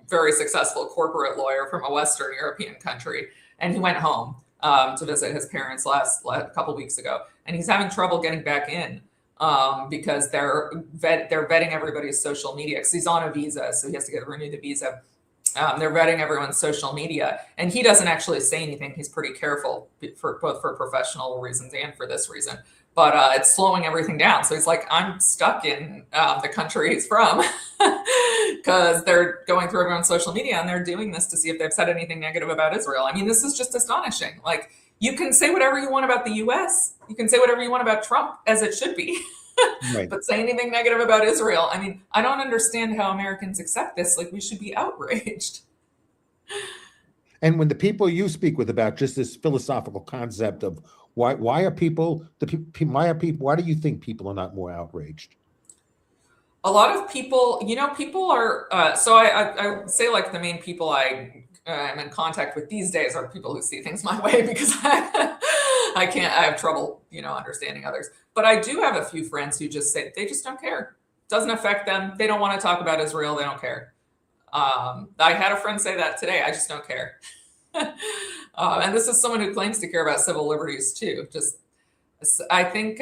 very successful corporate lawyer from a Western European country, and he went home to visit his parents last couple weeks ago, and he's having trouble getting back in because they're vetting everybody's social media because he's on a visa, so he has to renew the visa. They're vetting everyone's social media, and he doesn't actually say anything. He's pretty careful both for professional reasons and for this reason. But it's slowing everything down. So he's like, I'm stuck in the country he's from because they're going through everyone's social media and they're doing this to see if they've said anything negative about Israel. I mean, this is just astonishing. You can say whatever you want about the US. You can say whatever you want about Trump, as it should be. Right. But say anything negative about Israel. I mean, I don't understand how Americans accept this. We should be outraged. And when the people you speak with about just this philosophical concept of why do you think people are not more outraged? A lot of people, people are, so I would say the main people I am in contact with these days are people who see things my way because I have trouble, understanding others. But I do have a few friends who just say they just don't care. Doesn't affect them. They don't want to talk about Israel. They don't care. I had a friend say that today. I just don't care. And this is someone who claims to care about civil liberties too. I think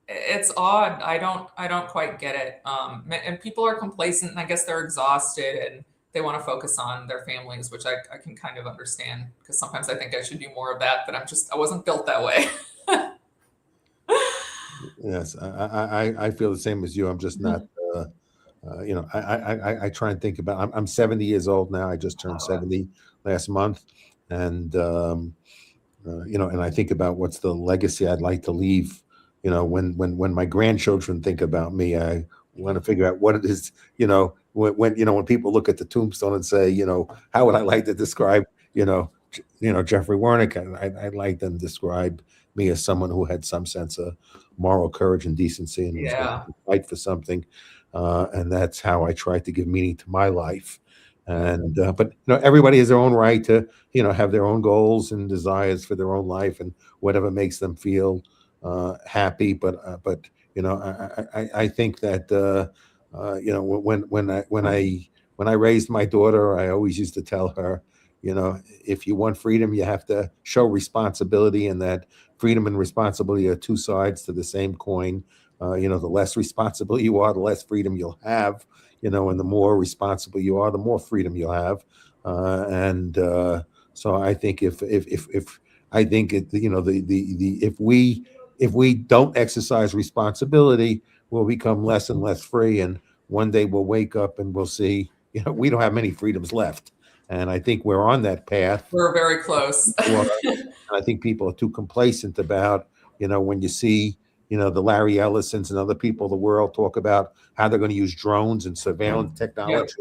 it's odd. I don't quite get it. And people are complacent, and I guess they're exhausted, and they want to focus on their families, which I can kind of understand, because sometimes I think I should do more of that, but I wasn't built that way. Yes, I feel the same as you. I'm just not. I try and think about. I'm 70 years old now. I just turned 70 last month, and and I think about what's the legacy I'd like to leave. When my grandchildren think about me, I want to figure out what it is. When people look at the tombstone and say, how would I like to describe, Jeffrey Wernick? I'd like them to describe me as someone who had some sense of moral courage and decency and was willing to fight for something. And that's how I try to give meaning to my life. And but everybody has their own right to have their own goals and desires for their own life and whatever makes them feel happy. But I think that when I raised my daughter, I always used to tell her, if you want freedom, you have to show responsibility, and that freedom and responsibility are two sides to the same coin. The less responsible you are, the less freedom you'll have, and the more responsible you are, the more freedom you'll have. So I think if we don't exercise responsibility, we'll become less and less free. And one day we'll wake up and we'll see, we don't have many freedoms left. And I think we're on that path. We're very close. I think people are too complacent about, when you see, the Larry Ellisons and other people of the world talk about how they're going to use drones and surveillance technology,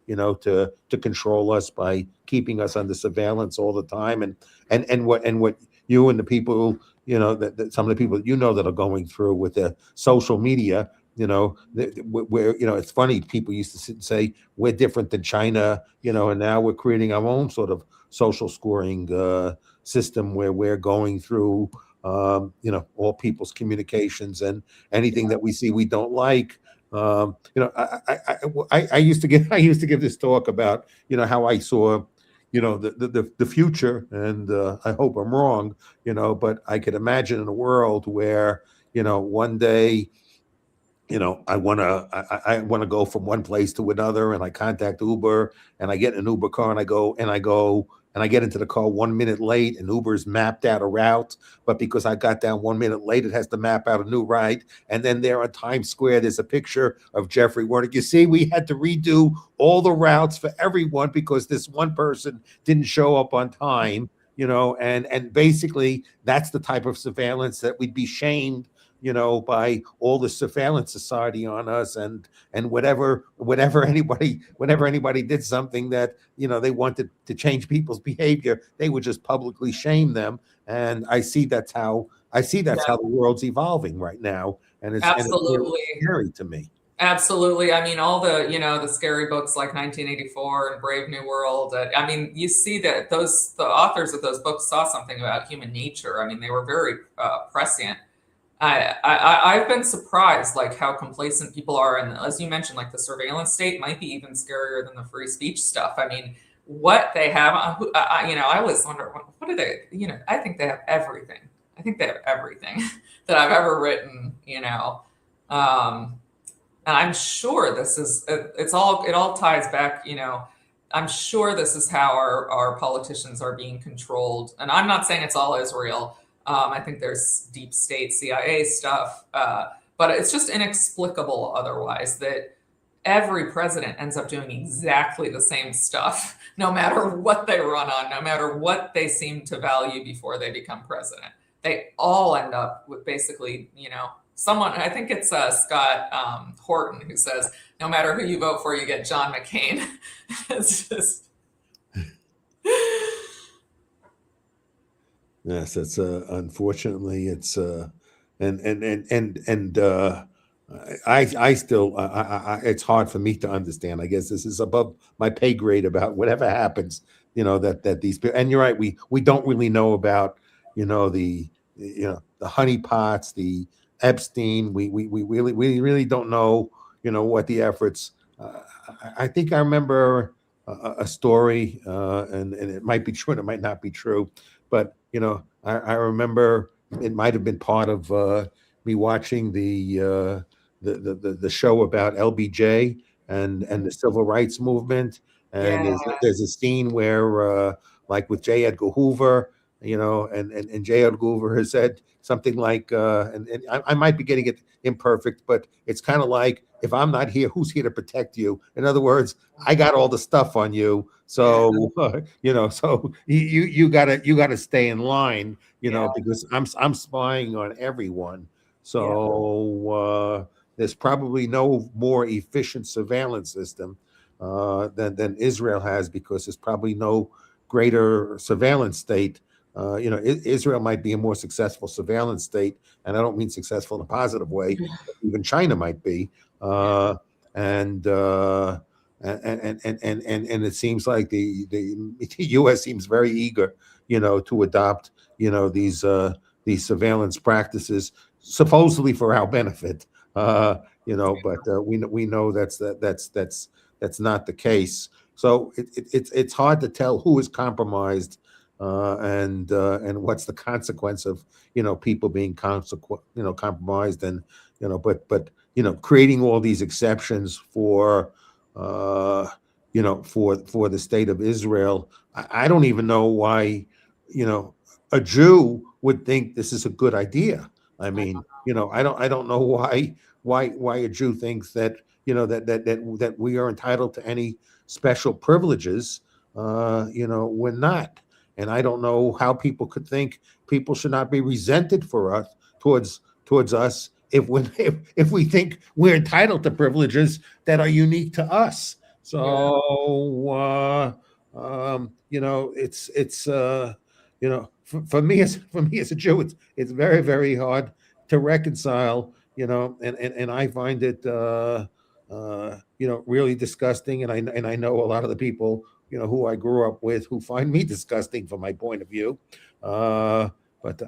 to control us by keeping us under surveillance all the time. And what you and the people, that some of the people that are going through with the social media, where it's funny, people used to sit and say we're different than China, and now we're creating our own sort of social scoring system where we're going through all people's communications, and anything that we see we don't like. I used to give this talk about how I saw the future, and I hope I'm wrong, but I could imagine in a world where one day I want to go from one place to another, and I contact Uber, and I get in an Uber car, and I get into the car 1 minute late, and Uber's mapped out a route, but because I got down 1 minute late, it has to map out a new route. And then there on Times Square, there's a picture of Jeffrey Wernick. You see, we had to redo all the routes for everyone because this one person didn't show up on time, and basically that's the type of surveillance that we'd be shamed by all the surveillance society on us, and whenever anybody did something that they wanted to change people's behavior, they would just publicly shame them. And I see that's how the world's evolving right now, and it's absolutely scary to me. Absolutely. I mean, all the, the scary books like 1984 and Brave New World. You see that the authors of those books saw something about human nature. I mean, they were very prescient. I've been surprised, like, how complacent people are, and as you mentioned, like, the surveillance state might be even scarier than the free speech stuff. I mean, what they have, I always wonder, what do they, I think they have everything. I think they have everything that I've ever written, and I'm sure this is, it all ties back, I'm sure this is how our politicians are being controlled. And I'm not saying it's all Israel. I think there's deep state CIA stuff, but it's just inexplicable otherwise that every president ends up doing exactly the same stuff, no matter what they run on, no matter what they seem to value before they become president. They all end up with basically, someone, I think it's Scott Horton, who says, no matter who you vote for, you get John McCain. It's just... Yes, it's unfortunately it's I still it's hard for me to understand. I guess this is above my pay grade about whatever happens, that these people, and you're right, we don't really know about the honeypots, the Epstein. We really don't know, what the efforts. I think I remember a story, and it might be true and it might not be true, but I remember it might have been part of me watching the show about LBJ and the civil rights movement. And Yeah. there's a scene where, like with J. Edgar Hoover, and J. Edgar Hoover has said something like, and I might be getting it imperfect, but it's kind of like, if I'm not here, who's here to protect you? In other words, I got all the stuff on you, Yeah. so so you gotta stay in line, Yeah. because I'm spying on everyone. Yeah. So there's probably no more efficient surveillance system than Israel has, because there's probably no greater surveillance state. Israel might be a more successful surveillance state, and I don't mean successful in a positive way. Even China might be, Yeah. uh, and, uh, and it seems like the U.S. seems very eager, to adopt, these surveillance practices, supposedly for our benefit. But we know that's not the case. So it's hard to tell who is compromised, and what's the consequence of people being compromised, and but creating all these exceptions for for the state of Israel. I don't even know why a Jew would think this is a good idea. I mean, I don't know why a Jew thinks that that we are entitled to any special privileges. We're not. And I don't know how people could think people should not be resented for us towards us if we think we're entitled to privileges that are unique to us. Yeah. So it's for me as a Jew, it's very, very hard to reconcile, and I find it really disgusting, and I know a lot of the people who I grew up with who find me disgusting from my point of view, but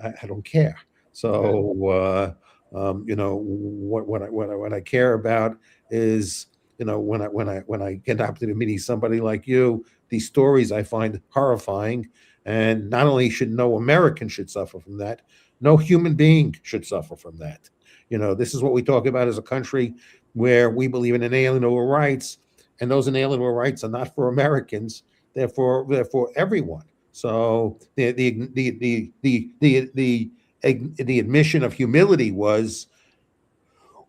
I don't care. So what I care about is when I get up to meeting somebody like you, these stories I find horrifying, and not only should no American should suffer from that, no human being should suffer from that. This is what we talk about as a country where we believe in inalienable rights, and those inalienable rights are not for Americans; they're for everyone. So the admission of humility was,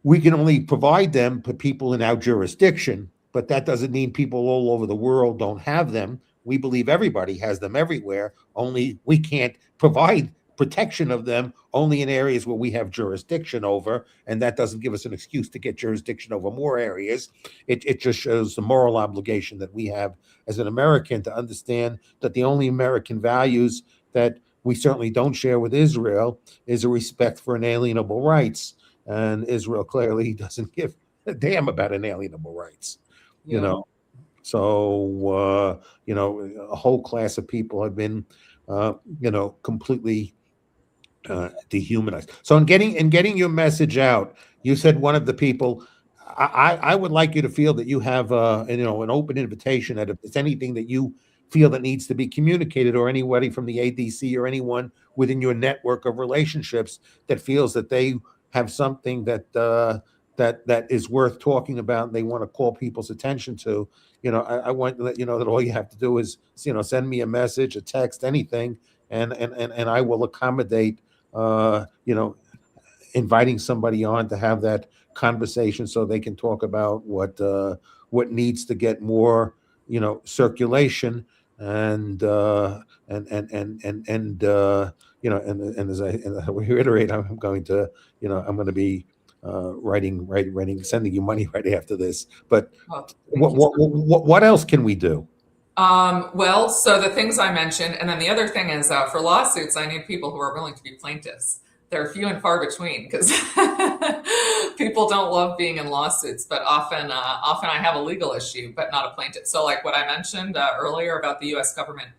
we can only provide them to people in our jurisdiction, but that doesn't mean people all over the world don't have them. We believe everybody has them everywhere, only we can't provide protection of them only in areas where we have jurisdiction over, and that doesn't give us an excuse to get jurisdiction over more areas. It just shows the moral obligation that we have as an American to understand that the only American values that we certainly don't share with Israel is a respect for inalienable rights, and Israel clearly doesn't give a damn about inalienable rights. You Yeah. know, so a whole class of people have been, completely dehumanized. So in getting your message out, you said one of the people. I would like you to feel that you have an open invitation, that if there's anything that you feel that needs to be communicated, or anybody from the ADC or anyone within your network of relationships that feels that they have something that is worth talking about, and they want to call people's attention to, I want to let you know that all you have to do is send me a message, a text, anything, and I will accommodate, uh, you know, inviting somebody on to have that conversation, so they can talk about what needs to get more, circulation, and as I reiterate, I'm going to be writing, sending you money right after this. But Well, thank what you. what what else can we do? Well, so the things I mentioned, and then the other thing is, for lawsuits, I need people who are willing to be plaintiffs. They're few and far between, because people don't love being in lawsuits, but often I have a legal issue, but not a plaintiff. So like what I mentioned earlier about the U.S. government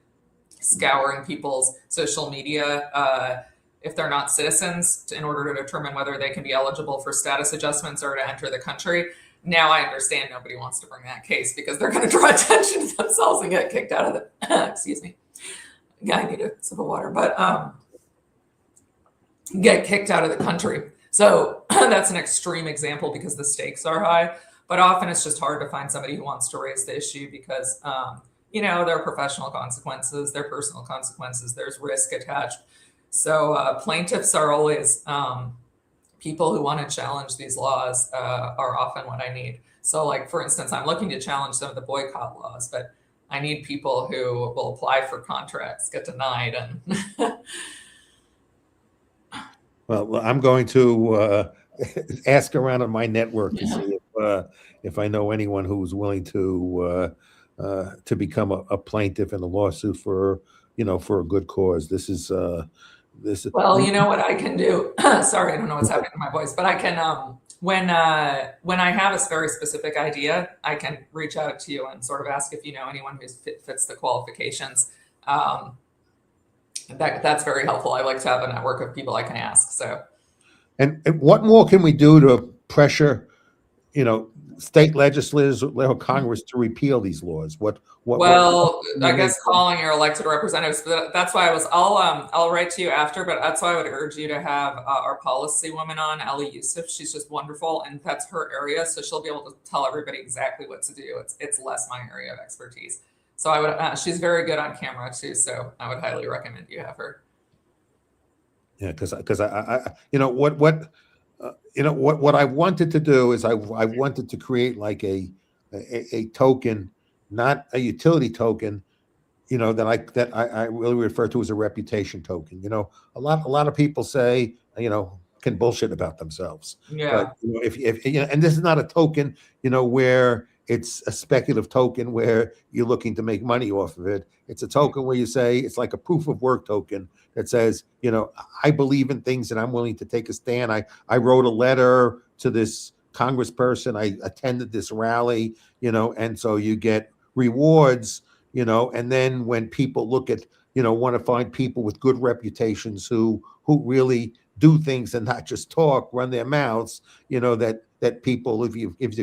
scouring people's social media if they're not citizens in order to determine whether they can be eligible for status adjustments or to enter the country. Now I understand nobody wants to bring that case because they're going to draw attention to themselves and get kicked out of the, excuse me. Yeah, I need a sip of water, but get kicked out of the country. So that's an extreme example because the stakes are high, but often it's just hard to find somebody who wants to raise the issue because, you know, there are professional consequences, there are personal consequences, there's risk attached. So plaintiffs are always people who want to challenge these laws are often what I need. So like, for instance, I'm looking to challenge some of the boycott laws, but I need people who will apply for contracts, get denied. And Well, I'm going to ask around on my network to see if I know anyone who's willing to become a plaintiff in a lawsuit for, you know, for a good cause. This is well, you know what I can do. Sorry, I don't know what's happening to my voice, but I can when I have a very specific idea, I can reach out to you and sort of ask if you know anyone who fits the qualifications. That's very helpful. I like to have a network of people I can ask. So, and what more can we do to pressure, you know, state legislators or Congress to repeal these laws? Well, I guess calling your elected representatives. That's why I'll write to you after. But that's why I would urge you to have our policy woman on, Ali Yusuf. She's just wonderful, and that's her area, so she'll be able to tell everybody exactly what to do. It's less my area of expertise. So I would. She's very good on camera too. So I would highly recommend you have her. Yeah, because I you know what I wanted to do is I wanted to create like a token, not a utility token, you know, that I really refer to as a reputation token. You know, a lot of people say, you know, can bullshit about themselves. Yeah. But you know, if you know, and this is not a token, you know, where it's a speculative token where you're looking to make money off of it. It's a token where you say it's like a proof of work token that says, you know, I believe in things and I'm willing to take a stand. I wrote a letter to this congressperson. I attended this rally, you know, and so you get rewards, you know, and then when people look at, you know, want to find people with good reputations who really do things and not just talk, run their mouths, you know, that people, if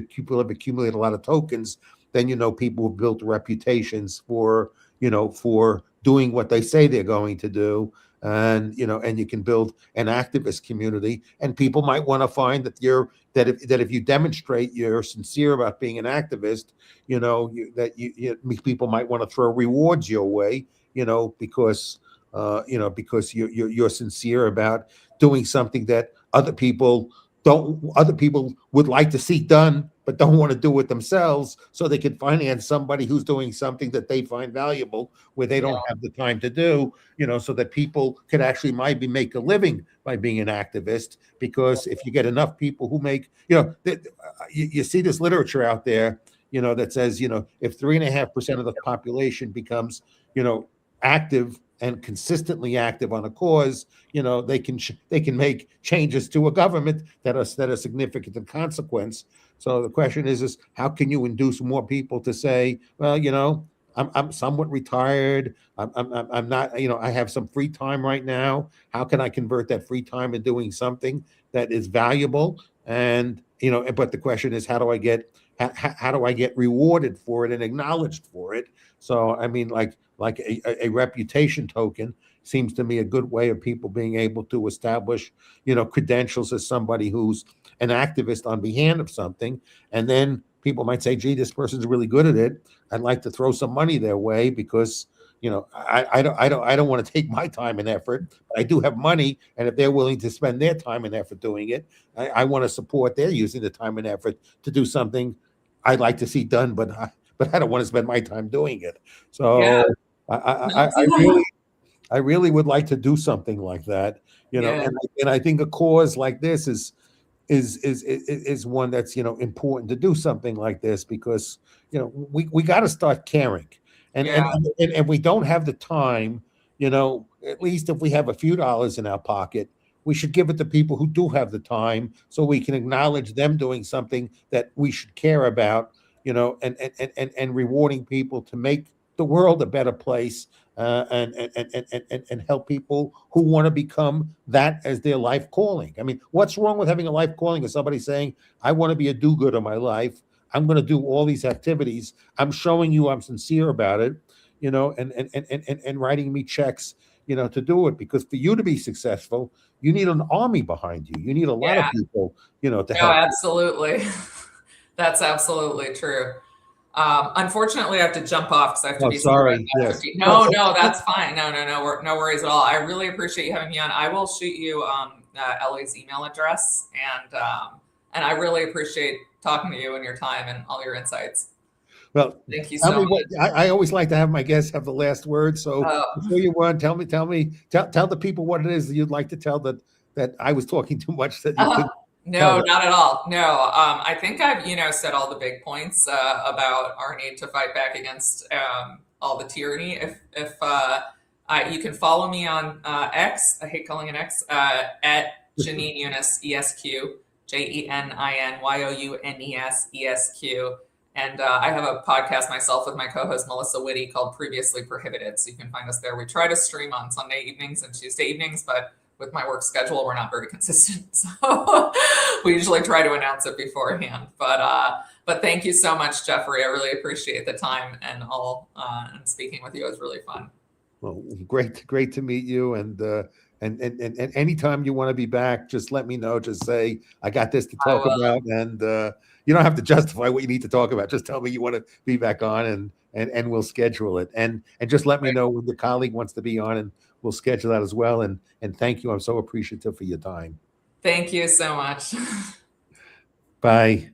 people have accumulated a lot of tokens, then, you know, people have built reputations for, you know, for doing what they say they're going to do. And, you know, and you can build an activist community, and people might want to find that if you demonstrate you're sincere about being an activist, you know, people might want to throw rewards your way, you know, because you're sincere about doing something that other people would like to see done, but don't want to do it themselves, so they can finance somebody who's doing something that they find valuable where they don't have the time to do, you know, so that people could actually maybe make a living by being an activist. Because if you get enough people who make, you know, you see this literature out there, you know, that says, you know, if 3.5% of the population becomes, you know, active and consistently active on a cause, you know, they can make changes to a government that are significant in consequence. So the question is how can you induce more people to say, well, you know, I'm somewhat retired. I'm not, you know, I have some free time right now. How can I convert that free time into doing something that is valuable? And, you know, but the question is, how do I get rewarded for it and acknowledged for it? So, I mean, like a reputation token seems to me a good way of people being able to establish, you know, credentials as somebody who's an activist on behalf of something. And then people might say, gee, this person's really good at it. I'd like to throw some money their way because, you know, I don't want to take my time and effort, but I do have money. And if they're willing to spend their time and effort doing it, I want to support their using the time and effort to do something I'd like to see done, but I don't want to spend my time doing it. So Yeah. I really would like to do something like that, you know, and I think a cause like this is one that's, you know, important to do something like this because, you know, we got to start caring, and we don't have the time, you know. At least if we have a few dollars in our pocket, we should give it to people who do have the time, so we can acknowledge them doing something that we should care about, you know, and rewarding people to make the world a better place. and help people who want to become that as their life calling. I mean, what's wrong with having a life calling? Is somebody saying, I want to be a do-gooder in my life. I'm going to do all these activities. I'm showing you I'm sincere about it, and writing me checks, to do it. Because for you to be successful, you need an army behind you. You need a lot of Yeah. people, to No, help. absolutely. That's absolutely true. Unfortunately, I have to jump off because I have to Oh, be somewhere at sorry. Yes. 9:15. No, that's fine. No worries at all. I really appreciate you having me on. I will shoot you Ellie's email address, and I really appreciate talking to you and your time and all your insights. Well, Thank you tell so me much. what I always like to have my guests have the last word. So Uh, before you run, tell the people what it is that you'd like to tell that I was talking too much that you could tell No, them. not at all. No, I think I've said all the big points about our need to fight back against all the tyranny. You can follow me on X. I hate calling it X. At Jenin Younes ESQ, JENINYOUNES ESQ. And I have a podcast myself with my co-host Melissa Whitty called Previously Prohibited. So you can find us there. We try to stream on Sunday evenings and Tuesday evenings, but with my work schedule, we're not very consistent. So we usually try to announce it beforehand. But thank you so much, Jeffrey. I really appreciate the time and all. And speaking with you was really fun. Well, great to meet you. And anytime you want to be back, just let me know. Just say I got this to talk about, and you don't have to justify what you need to talk about. Just tell me you want to be back on, and we'll schedule it. And just let me know when the colleague wants to be on, and we'll schedule that as well. And thank you. I'm so appreciative for your time. Thank you so much. Bye.